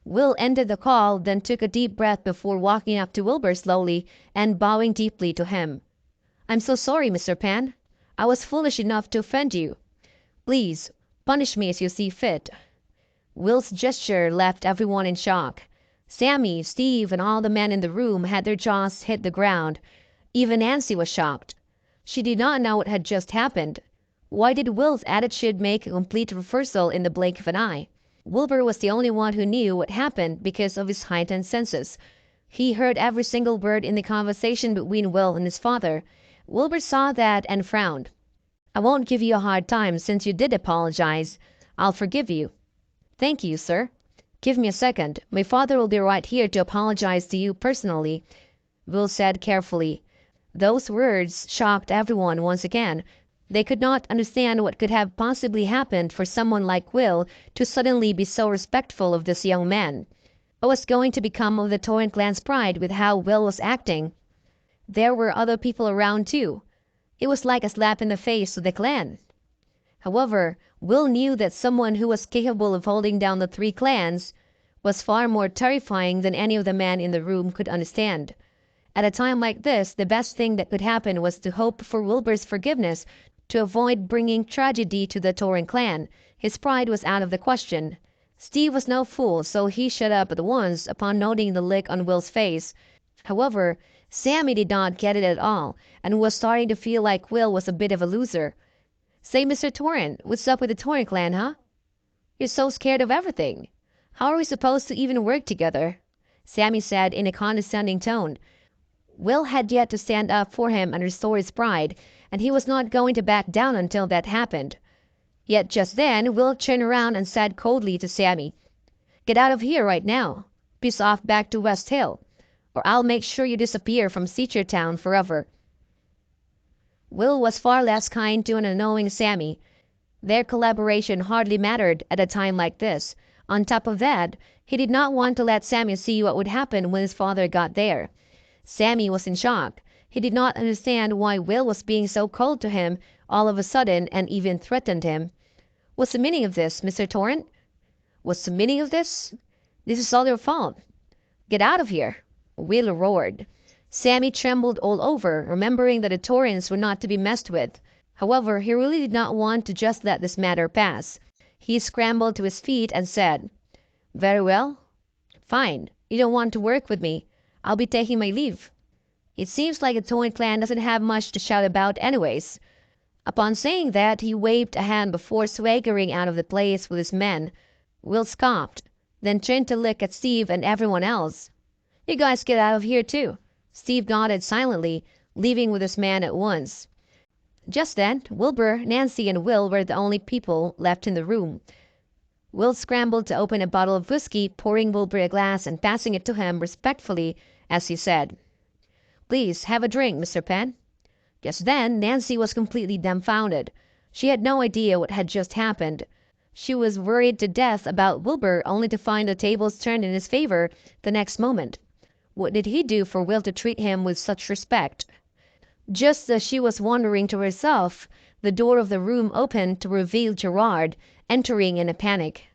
Will ended the call, then took a deep breath before walking up to Wilbur slowly and bowing deeply to him. "I'm so sorry, Mr. Pan. I was foolish enough to offend you. Please, punish me as you see fit." Will's gesture left everyone in shock. Sammy, Steve, and all the men in the room had their jaws hit the ground. Even Nancy was shocked. She did not know what had just happened. Why did Will's attitude make a complete reversal in the blink of an eye? Wilbur was the only one who knew what happened because of his heightened senses. He heard every single word in the conversation between Will and his father. Wilbur saw that and frowned. "I won't give you a hard time since you did apologize. I'll forgive you." "Thank you, sir. Give me a second. My father will be right here to apologize to you personally," Will said carefully. Those words shocked everyone once again. They could not understand what could have possibly happened for someone like Will to suddenly be so respectful of this young man. What was going to become of the Torrent clan's pride with how Will was acting? There were other people around too. It was like a slap in the face to the clan. However, Will knew that someone who was capable of holding down the three clans was far more terrifying than any of the men in the room could understand. At a time like this, the best thing that could happen was to hope for Wilbur's forgiveness to avoid bringing tragedy to the Torrent clan. His pride was out of the question. Steve was no fool, so he shut up at once upon noting the look on Will's face. However, Sammy did not get it at all, and was starting to feel like Will was a bit of a loser. "Say, Mr. Torrent, what's up with the Torrent clan, huh? You're so scared of everything. How are we supposed to even work together?" Sammy said in a condescending tone. Will had yet to stand up for him and restore his pride, and he was not going to back down until that happened. Yet just then Will turned around and said coldly to Sammy, "Get out of here right now. Piss off back to West Hill, or I'll make sure you disappear from Seachertown forever." Will was far less kind to an unknowing Sammy. Their collaboration hardly mattered at a time like this. On top of that, he did not want to let Sammy see what would happen when his father got there. Sammy was in shock. He did not understand why Will was being so cold to him all of a sudden and even threatened him. "What's the meaning of this, Mr. Torrent? What's the meaning of this? This is all your fault. Get out of here!" Will roared. Sammy trembled all over, remembering that the Torrents were not to be messed with. However, he really did not want to just let this matter pass. He scrambled to his feet and said, "Very well. Fine. You don't want to work with me. I'll be taking my leave. It seems like the Torrent clan doesn't have much to shout about anyways." Upon saying that, he waved a hand before swaggering out of the place with his men. Will scoffed, then turned to look at Steve and everyone else. "You guys get out of here too." Steve nodded silently, leaving with his man at once. Just then, Wilbur, Nancy, and Will were the only people left in the room. Will scrambled to open a bottle of whiskey, pouring Wilbur a glass and passing it to him respectfully as he said, "Please have a drink, Mr. Penn." Just then, Nancy was completely dumbfounded. She had no idea what had just happened. She was worried to death about Wilbur, only to find the tables turned in his favor the next moment. What did he do for Will to treat him with such respect? Just as she was wondering to herself, the door of the room opened to reveal Gerard entering in a panic.